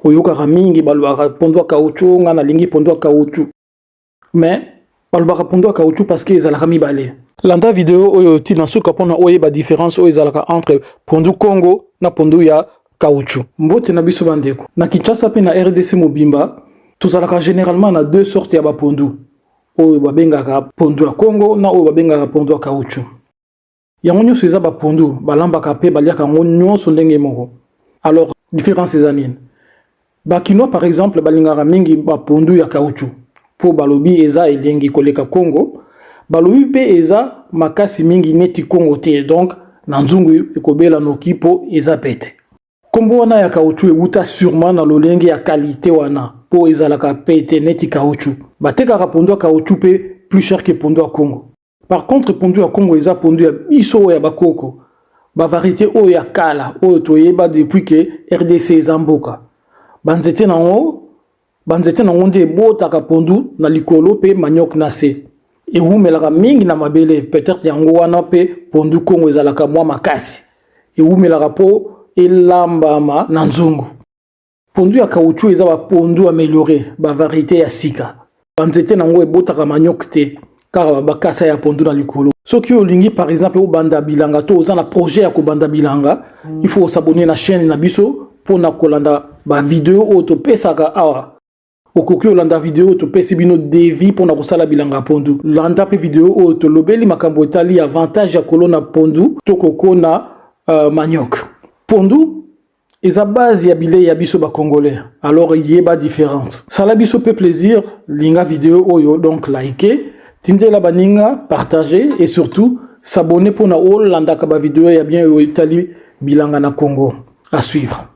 Koyoka mingi balobaka pondu ya caoutchouc nga na lingi pondu ya caoutchouc. Mais balobaka pondu ya caoutchouc parce que ezalaka mibale. Landa vidéo oyo ti na suka pona oyeba différence oyo ezalaka entre pondu Congo na pondu ya caoutchouc. Mbote na biso bandeko. Na Kinshasa pe na RDC mobimba, tozalaka généralement na deux sortes ya ba pondu. Oyo babengaka pondu ya Congo na oyo babengaka pondu ya caoutchouc. Yango nyonso eza ba pondu, balambaka pe baliaka ngo nyonso ndenge moko. Alors, différence eza nini? Ba Kinois par exemple balingaka mingi ba pondu ya caoutchouc. Po balobi eza elengi koleka Congo. Balobi pe eza makasi mingi neti Congo te, donc na nzungu ekobela noki po eza pete. Kombo wana ya caoutchouc euta sûrement na lolenge ya qualité wana po ezalaka pete neti caoutchouc. Batekaka pondu ya caoutchouc pe plus cher que pondu ya Congo. Par contre pondu ya Congo eza pondu ya biso ya bakoko. Ba variété oyo ya kala oyo toyeba depuis que RDC eza mboka. Banzete nango nde botaka pondu na likolo pe manioc na se. Eumelaka mingi na mabele, peut-être yango wana pe pondu Congo ezalaka mwa makasi. Eumelaka po elambama na nzungu. Pondu ya caoutchouc eza ba pondu amélioré, ba variété ya sika. Banzete nango ebotaka manioc te, car bakasa ya pondu na likolo. Soki olingi par exemple au banda bilanga to oza na projet ya ko banda bilanga, il faut s'abonner na chaîne na biso pour na kolanda ba vidéo auto pesaka awa. Okoki olanda vidéo to pesi bino devis pour na kosala bilanga pondu. Landa pe vidéo auto lobeli makambo etali avantage ya kolona pondu to kokona manioc. Pondu eza base ya bilei ya biso ba congolais. Alors yeba différente. Sala biso pe plaisir linga vidéo oyo donc liker. Tindela baninga, partager et surtout s'abonner pour na olanda kaba vidéo ya bien etali bilanga na Congo. À suivre.